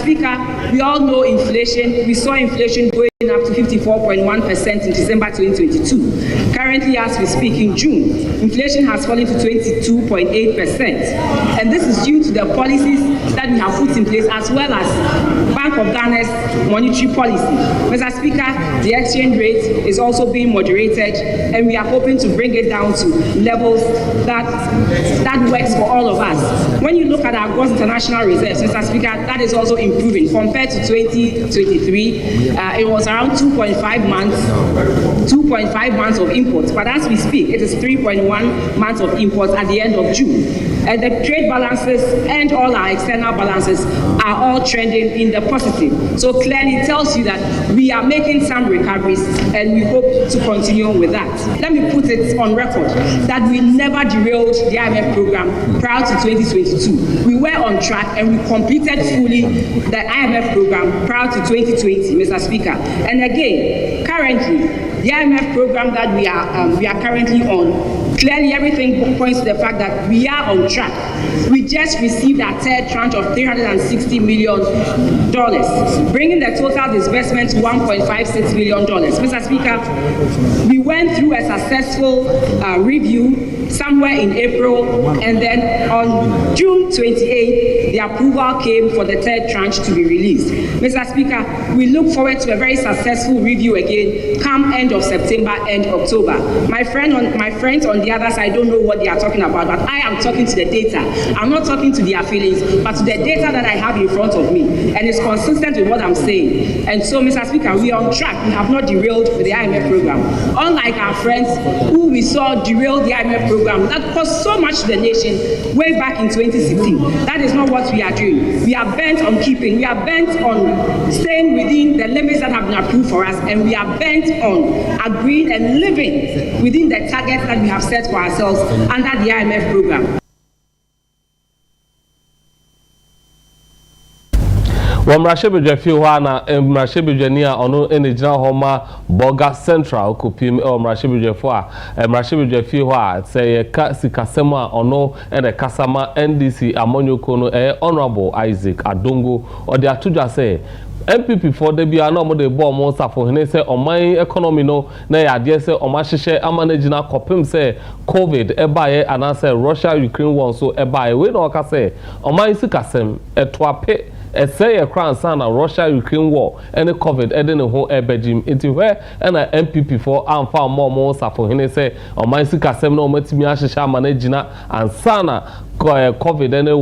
Speaker, we all know inflation. We saw inflation going up to 54.1% in December 2022. Currently, as we speak in June, inflation has fallen to 22.8%. And this is due to the policies that we have put in place, as well as Bank of Ghana's monetary policy. Mr. Speaker, the exchange rate is also being moderated, and we are hoping to bring it down to levels that works for all of us. When you look at our gross international reserves, Mr. Speaker, that is also improving. Compared to 2023, it was around 2.5 months of imports. But as we speak, it is 3.1 months of imports at the end of June. And the trade balances and all our external balances are all trending in the positive. So clearly it tells you that we are making some recoveries, and we hope to continue with that. Let me put it on record that we never derailed the IMF program prior to 2022. We were on track, and we completed fully the IMF program prior to 2020, Mr. Speaker. And again, currently, the IMF program that we are currently on, clearly everything points to the fact that we are on track. We just received our third tranche of $360 million, bringing the total disbursement to $1.56 billion. Mr. Speaker, we went through a successful review somewhere in April, and then on June 28th, the approval came for the third tranche to be released. Mr. Speaker, we look forward to a very successful review again come end of September and October. My friends on the other side don't know what they are talking about, but I am talking to the data. I'm not talking to their feelings, but to the data that I have in front of me, and it's consistent with what I'm saying. And so, Mr. Speaker, we are on track. We have not derailed with the IMF program. Unlike our friends who we saw derail the IMF program that cost so much to the nation way back in 2016. That is not what we are doing. We are bent on we are bent on staying within the limits that have been approved for us, and we are bent on agreeing and living within the targets that we have set for ourselves under the IMF program. Wamrashebe Jeffiwa na Mrashebe Jenia ono enejina homa Boga Central kopim Mrashebe Jeffiwa Mrashebe Jeffiwa say sikasema ono ene kasama NDC amonyoko no Honorable Isaac Adongo or the atuja say MPP for the bia no mo de bo mo safo hene say oman economy no na ya de say omahihye amanagina kopim say COVID ebaye ana say Russia Ukraine war so ebaye we no ka say oman sikasem etoape say a crown sana Russia Ukraine war and the COVID and then the whole ebejim into where and a MPP for and far more safo hene say oman sikasem no matimi ahihye amanagina and sana COVID and the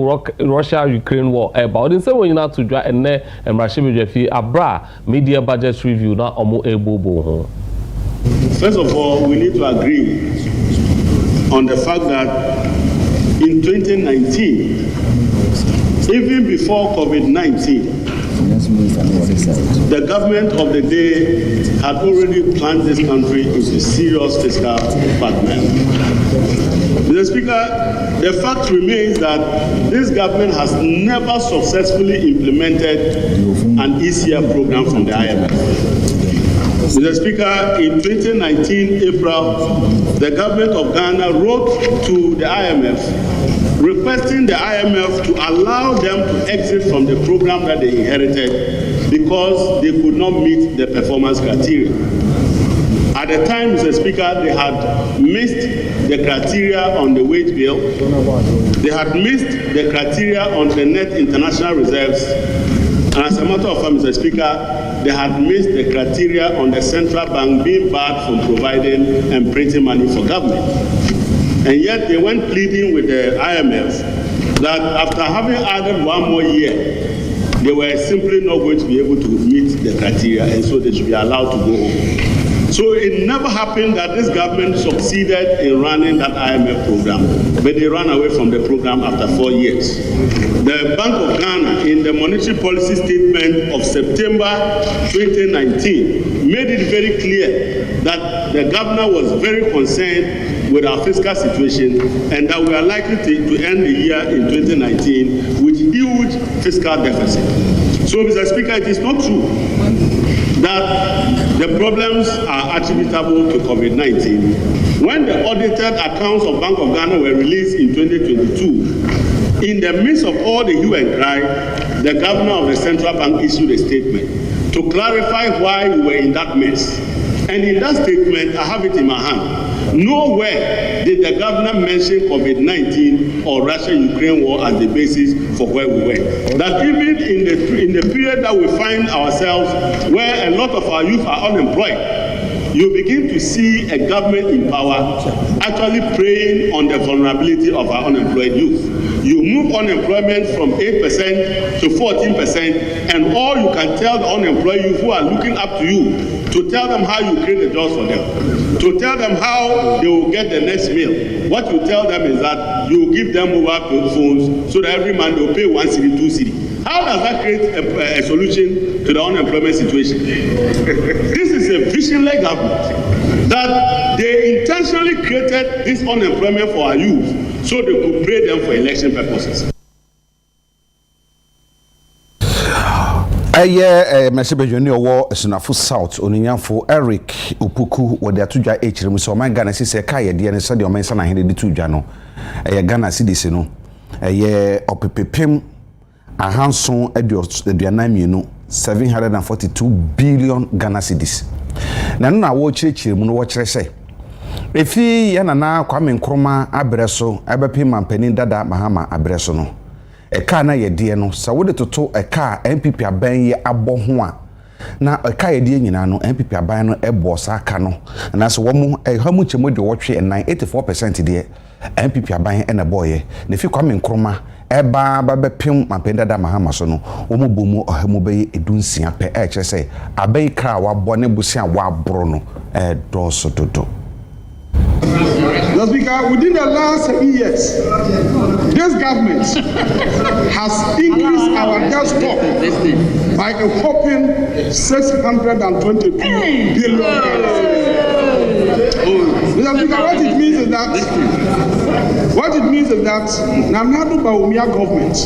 Russia Ukraine war about in say when you not to draw and Mrashebe Jeffi abra media budget review na omo ebobo. First of all, we need to agree on the fact that in 2019, even before COVID-19, the government of the day had already plunged this country into serious fiscal department. Mr. Speaker, the fact remains that this government has never successfully implemented an ECF program from the IMF. Mr. Speaker, in 2019 April, the government of Ghana wrote to the IMF requesting the IMF to allow them to exit from the program that they inherited because they could not meet the performance criteria. At the time, Mr. Speaker, they had missed the criteria on the wage bill. They had missed the criteria on the net international reserves. And as a matter of fact, Mr. Speaker, they had missed the criteria on the central bank being barred from providing and printing money for government. And yet they went pleading with the IMF that after having added one more year, they were simply not going to be able to meet the criteria, and so they should be allowed to go home. So it never happened that this government succeeded in running that IMF program, but they ran away from the program after 4 years. The Bank of Ghana, in the monetary policy statement of September 2019, made it very clear that the governor was very concerned with our fiscal situation and that we are likely to end the year in 2019 with huge fiscal deficit. So, Mr. Speaker, it is not true that the problems are attributable to COVID-19. When the audited accounts of Bank of Ghana were released in 2022, In the midst of all the hue and cry, the governor of the central bank issued a statement to clarify why we were in that mess. And in that statement, I have it in my hand. Nowhere did the governor mention COVID-19 or Russia-Ukraine war as the basis for where we were. That even in the period that we find ourselves, where a lot of our youth are unemployed, you begin to see a government in power actually preying on the vulnerability of our unemployed youth. You move unemployment from 8% to 14%, and all you can tell the unemployed youth who are looking up to you to tell them how you create the jobs for them, to tell them how they will get the next meal. What you tell them is that you give them mobile phones so that every man they will pay 1 cedi, 2 cedi. How does that create a solution to the unemployment situation? This is a visionless government that they intentionally created this unemployment for our youth so they could pay them for election purposes. Mesebejoni owo Sunafo South Oninyafo Eric Upuku wode atudwa echirem so man Ghana sise ka ye de ne sade o man sana hede de tudwa no Ghana cedis no opepepem ahanson aduanamienu 742 billion Ghana cedis na no na wo chirechirem no wo kire se efi ya nana Kwame Nkrumah abreso abepi mampani dada Mahama abreso no eka na yedie no sa wode toto eka MPP aban ye abo ho a na eka yedie nyina no MPP aban no ebo sa aka no na so wo mu hamu chemo de wotwe 84% de MPP aban e na boye na fi Kwame Nkrumah eba babepem mapenda da Mahama so no wo mu bomu ohamu be edunsia pe e kire se abai kra wa bone busia wa bro no do so dodo. Mr. Speaker, within the last 7 years, this government has increased our debt stock by a whopping 622 billion. Mr. Speaker, what it means is that Nana Bawumia government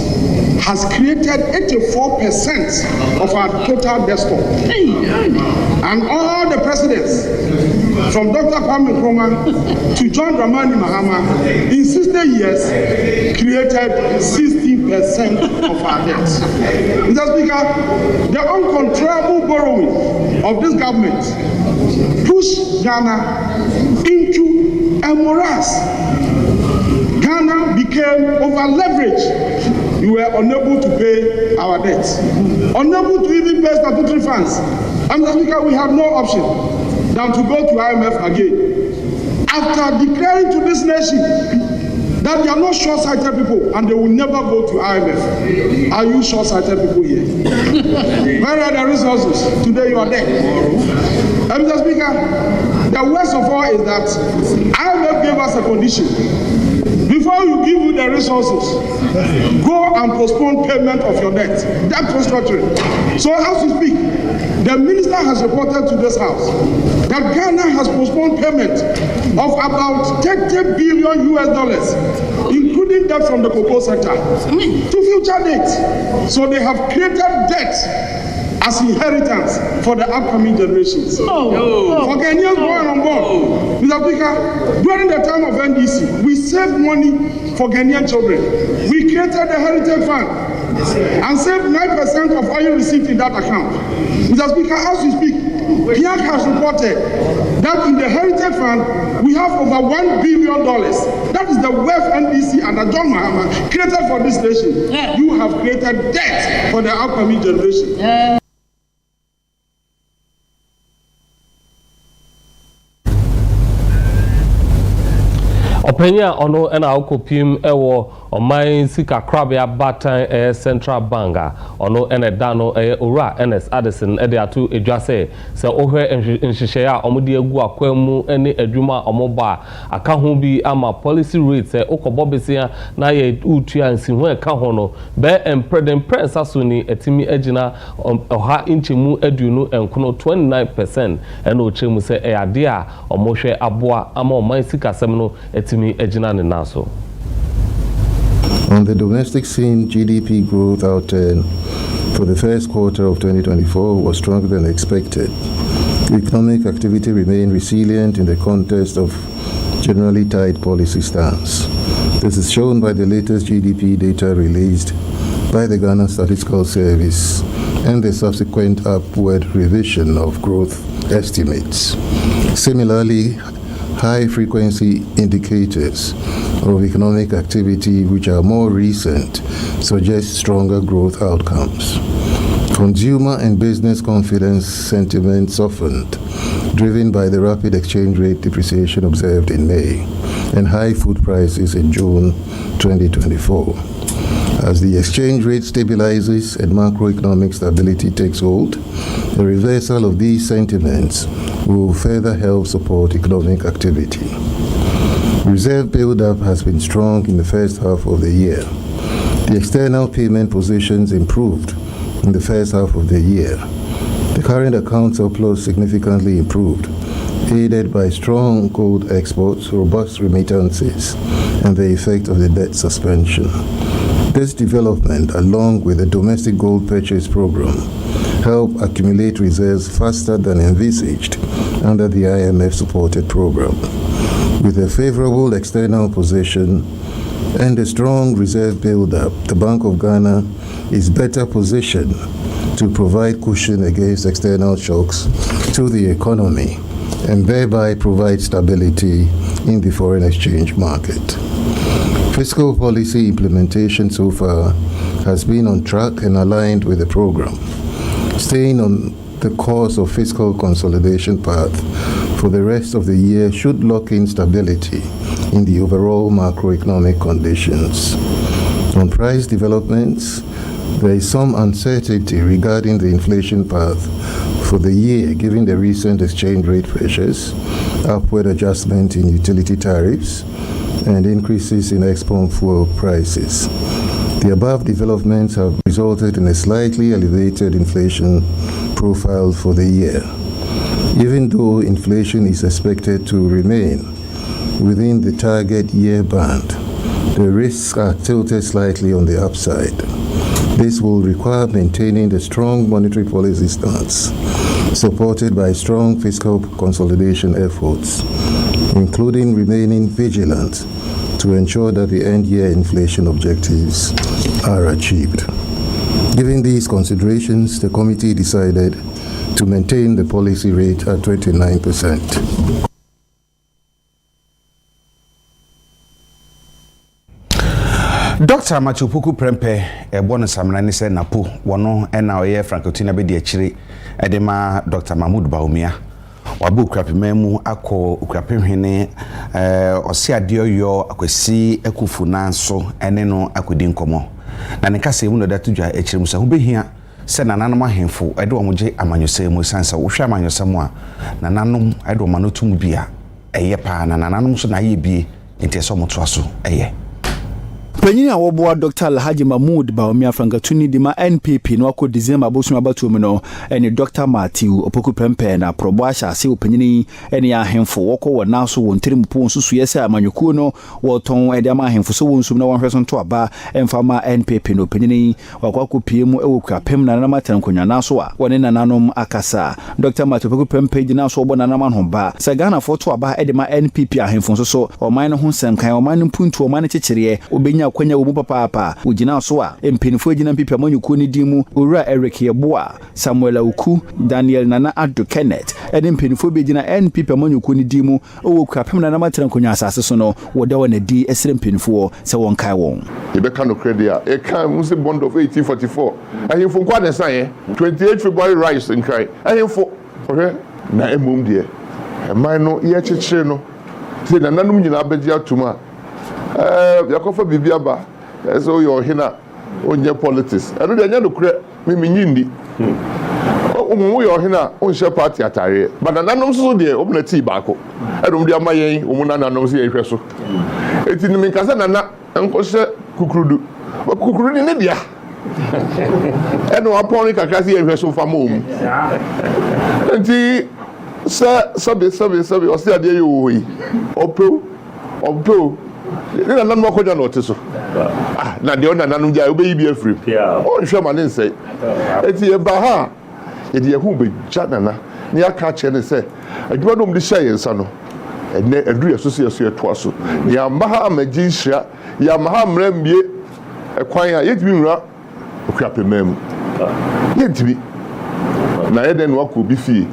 has created 84% of our total debt stock. And all the presidents, from Dr. Kwame Nkrumah to John Dramani Mahama, in 60 years, created 60% of our debt. Mr. Speaker, the uncontrollable borrowing of this government pushed Ghana into a morass. Ghana became over-leveraged. We were unable to pay our debts, unable to even pay statutory funds. And Mr. Speaker, we had no option than to go to IMF again. After declaring to this nation that they are not short-sighted people and they will never go to IMF. Are you short-sighted people here? Where are the resources? Today you are there. And Mr. Speaker, the worst of all is that IMF gave us a condition. Before you give you the resources, go and postpone payment of your debt. Debt restructuring. So as we speak, the minister has reported to this house that Ghana has postponed payment of about $30 billion US, including debt from the cocoa sector, to future dates. So they have created debt as inheritance for the upcoming generations. For Kenyans going on board. Mr. Speaker, during the time of NDC, we saved money for Kenyan children. We created the Heritage Fund and saved 9% of oil received in that account. Mr. Speaker, as we speak, PIAC has reported that in the Heritage Fund, we have over $1 billion. That is the wealth NDC and John Mahama created for this nation. Yeah. You have created debt for the upcoming generation. Yeah. Openya ono ena okopim ewo oman sika krabia batan central bank ono ene dano ora NS Addison ede atu edwase se ohwe nhihye a omode agu akwam ene adwuma omoba aka ho bi ama policy rate okobo besia na ye utua nsihu eka ho no be empredem press asoni etimi agina oha inchemu aduonu enkono 29% ene ochemu se ade a omohwe aboa ama oman sika sem no etimi agina ne naso. On the domestic scene, GDP growth outturn for the first quarter of 2024 was stronger than expected. Economic activity remained resilient in the context of generally tight policy stance. This is shown by the latest GDP data released by the Ghana Statistical Service and the subsequent upward revision of growth estimates. Similarly, high-frequency indicators of economic activity, which are more recent, suggest stronger growth outcomes. Consumer and business confidence sentiment softened, driven by the rapid exchange rate depreciation observed in May and high food prices in June 2024. As the exchange rate stabilizes and macroeconomic stability takes hold, the reversal of these sentiments will further help support economic activity. Reserve buildup has been strong in the first half of the year. The external payment positions improved in the first half of the year. The current account surplus significantly improved, aided by strong gold exports, robust remittances, and the effect of the debt suspension. This development, along with the domestic gold purchase program, helped accumulate reserves faster than envisaged under the IMF-supported program. With a favorable external position and a strong reserve buildup, the Bank of Ghana is better positioned to provide cushion against external shocks to the economy and thereby provide stability in the foreign exchange market. Fiscal policy implementation so far has been on track and aligned with the program. Staying on the course of fiscal consolidation path for the rest of the year should lock in stability in the overall macroeconomic conditions. On price developments, there is some uncertainty regarding the inflation path for the year, given the recent exchange rate pressures, upward adjustment in utility tariffs, and increases in export fuel prices. The above developments have resulted in a slightly elevated inflation profile for the year. Even though inflation is expected to remain within the target year band, the risks are tilted slightly on the upside. This will require maintaining the strong monetary policy stance, supported by strong fiscal consolidation efforts, including remaining vigilant to ensure that the end-year inflation objectives are achieved. Given these considerations, the committee decided to maintain the policy rate at 29%. Dr. Machupuku Prempe, a bonus Samrani said Napu, one and now a Francotina Bedi Chiri, Edema, Dr. Mahmoud Baumia, Wabu Crapimemu, Ako, Crapimhene, Osia Dio, Akwesi, Ekufuna, so, and Neno Akudinkomo. Nanikase, one of that to Jai Echimusa, who be here, send an animal handful, I don't want to amanyose, Musansa, Ushaman Samoa, Nananum, I don't manutum bia, a yepa, and Nananum so naibi, into some trasso, a ye. Penyin a woboa Dr. Alhaji Mahmoud Baumia Frankatuni dima NPP no akọ December bosu abatumu no ene Dr. Matthew Opoku Prempe na probo ahyase opanyini ene ahemfo wokọ wona so wontirim po nsusu yese amanyuku no woton ede ama ahemfo so wonsum na wonhwe so nto aba emfama NPP no opanyini wakwakọ piemu ewokwa pem na namatan konwa na so a wone nananom akasa Dr. Matthew Opoku Prempe dina so obo nanama no ba se Ghana foto aba ede ma NPP ahemfo so oman no ho nsɛnkan oman no mpuntu oman kyekyereɛ obenya kwanya wo papa ugina so a empinifo agina mpipa manyuku ni dimu owura Eric Yeboa Samuel Auku Daniel Nana Ado Kenneth ene empinifo be gina NPP manyuku ni dimu owo kwapem na namatra nkonya asase so no woda wona di esere empinifo se won kai won Ibeka no credit a kan musi bond of 1844 ahemfo kwa na san 28 February rise in kai ahemfo okay na emum de man no ye kyekere no se na nanum nyina abegi atuma yakofa bibiaba so your hina onye politics eno de nya no kure me nyindi omo your hina onhye party atare but nanom so de obna tea baako edom de amayen omo nanom so ye hwe so eti ni minkasa nana enkohye kukuru ni ne dia eno apon kakra se ye hwe so fama omu enti sabe o se ade yo yi opo ni na nanu akoja na oteso na de ona nanu ja obeyi bi afri o nhwe ma ne nsei eti e ba ha e de hu be janana ni aka che ne se adwuma no mde hye yensa no ene edu yeso eto so ya maha magishia ya maha mrambie ekwan ya yetimi nwura okuapemam yetimi na yeden wako bi fi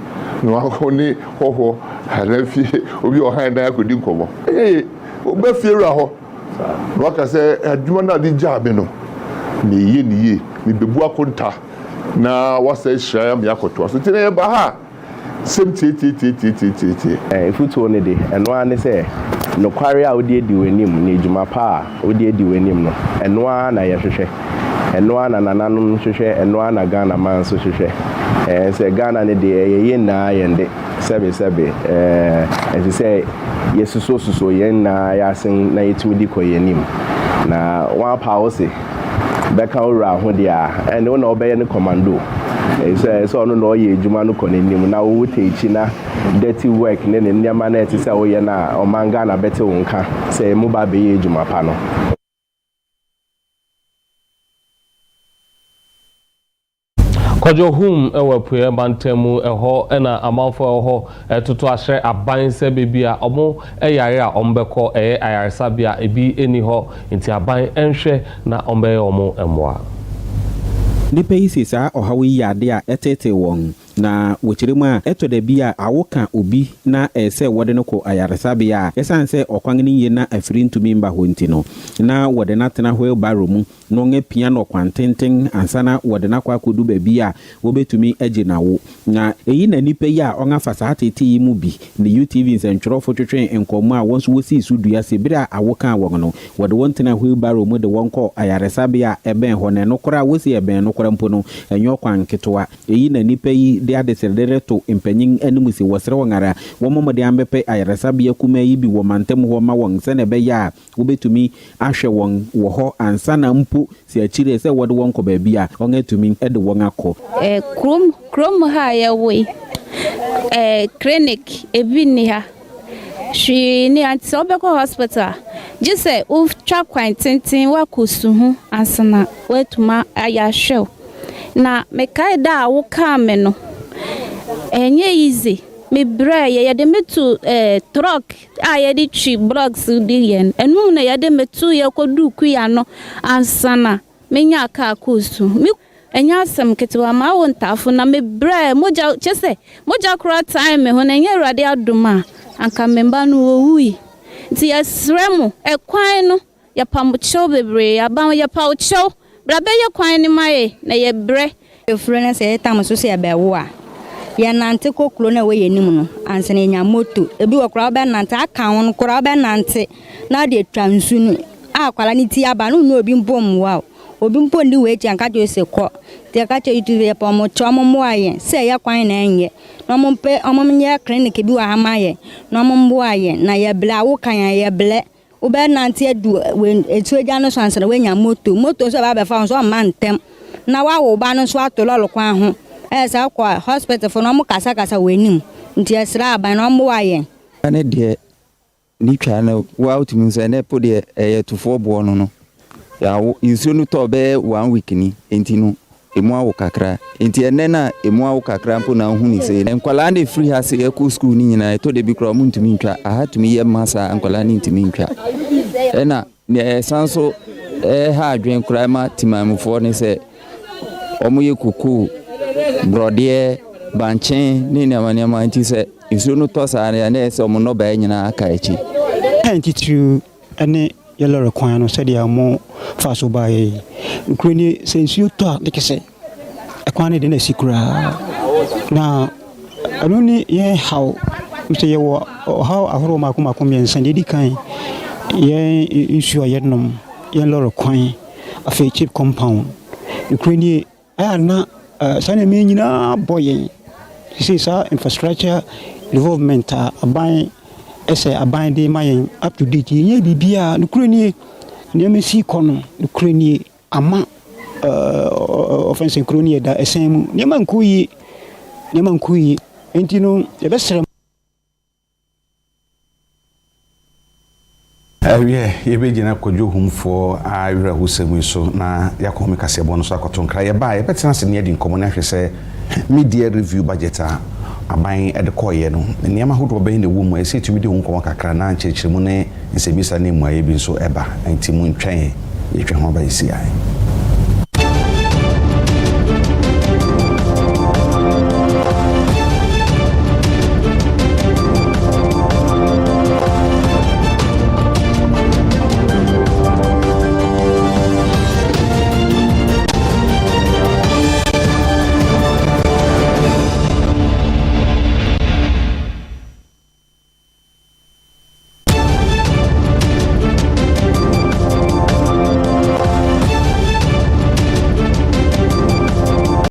na wako ni hoho hanafi obi ohan dan akodi nkomo oba fiera ho waka se adwuma na di jabe no ni ye ni bebu akonta na wasa hia me akoto so tine ba ha sem ti ifutu ne de eno ane se no kware a odi edi wenim na ejuma pa a odi edi wenim no eno na ye hwehwe eno na nananum hwehwe eno na Ghana man so hwehwe se Ghana ne de ye na yende sebe esi se yesuso ye na yasen na yetumi di koyenim na wa pa o se beka ora ho dia ene na obeye ne commando so no no ye ejuma no konenim na wo techi na dirty work ne nyama na eti se wo ye na o manga na bete wo nka se mu ba be ye ejuma pa no Kojo hum ewe puye bantemu eho ena amanfo eho etutu ahye aban se bebia omo eyare a ombeko ayaresa bia ebi eni ho nti aban enhwe na ombe omo emwa nipa yi sisa ohawi yade a etete won na wochiremu a eto da bia awoka obi na ese wode no ko ayaresa bia esan se okwan ni ye na afiri ntumi mba ho nti no na wode na tena ho baro mu no nge pia no kwantenten ansana wode na kwa kodu ba bia wobetumi agi na wo na eyi na nipa yi a onga fasa tete yi mu bi ne UTV nsentwerofo twetwen enkomo a wonso wosi sudua se bira awoka won no wode wontena ho baro mu de wonko ayaresa bia eben ho ne no kora wosi eben no kora mpo no enyo kwan ketoa eyi na nipa yi de adesedere to empanyin animusi wosere wongara womomode ambepe ayaresa bia kuma yi bi wo mantem ho ma won se ne be ya wobetumi ahwe won wo ho ansana mpo si achire se wode won ko ba bia ongetumi ede won akọ krom ha ya we clinic ebini ha shi ni anti obeko hospital jise u twa kwantintin wa kosuhu ansana wetuma ayahwe na mekaida wo ka me no enye easy me bra ye de metu truck a ye di chi blocks di yen enu na ye de metu ye kodu ku ya no ansana menya ka kosu mi enya asem ketewa ma wo ntafo na me bra moja chese moja kra time me ho na enye rade adoma anka memba no owui nti yesremu ekwan no ya pamucho bebre ya ban ya paucho bra be ye kwan ni maye na ye bre efrene se tam so se be wo a ya nante koklo na we yenim no ansene nya moto ebi wokra be nante aka won kra be nante na de twansu no akwala ni ti aba no obi mbom wa obi mpo ndi we ti anka jo se ko te ka che itu ye pomo chomo mo aye se ya kwan na enye no mo mpe omomnye clinic bi wa hamaye no mo mbo aye na ye bla wo kan ye ble ube nante edu we etu eja no so ansene we nya moto so ba be fa so mantem na wa wo ba no so atolo kwa ho esa kwa hospital for no mo kasa wenim nti esra aban no mo waye ane de ni twa na wa utimi se ne po de tufo bo no ya insu no to be 1 week ni enti no emu awo kakra enti ene na emu awo kakra mpo na hu ni se enkwala na free ha se eku school ni nyina to de bi kro mo ntimi ntwa aha tumi ye masa enkwala ni ntimi ntwa ena ne sanso ha adwen kra ma timamfo ne se omo ye kuku brode banchen ni na manyama nti se insu no to sa na se omo no ba nyina aka echi enti tru ene yellow require said ya mo faso bae nkuni sensu to de kese ekwane de na sikura na anuni ye how mse ye wo how ahoro makomakom yen sande di kan ye issue yednom yellow require afa cheap compound nkuni na sana me nyina boyen see sa infrastructure development aban ese aban de mayen up to date ye bibia nukreni ne mesi kono nukreni ama offensive kroni da esemu ne mankuyi entino ye besere ye be gina Kojo humfo awira husemu so na yakomi kasebo no so akoto nkra ye ba ye betena se ne di nkomo na hwese media review budget a aban de koye no nneɛma hodo bɛn na wo mu ɛsɛ tumi de ho nkɔmɔ kakra na nkyerɛkyerɛ mu ne nsɛmisa ne mu ayɛ bi nso ɛba nti mu ntwɛn yɛtwɛn ho ba yɛsi ai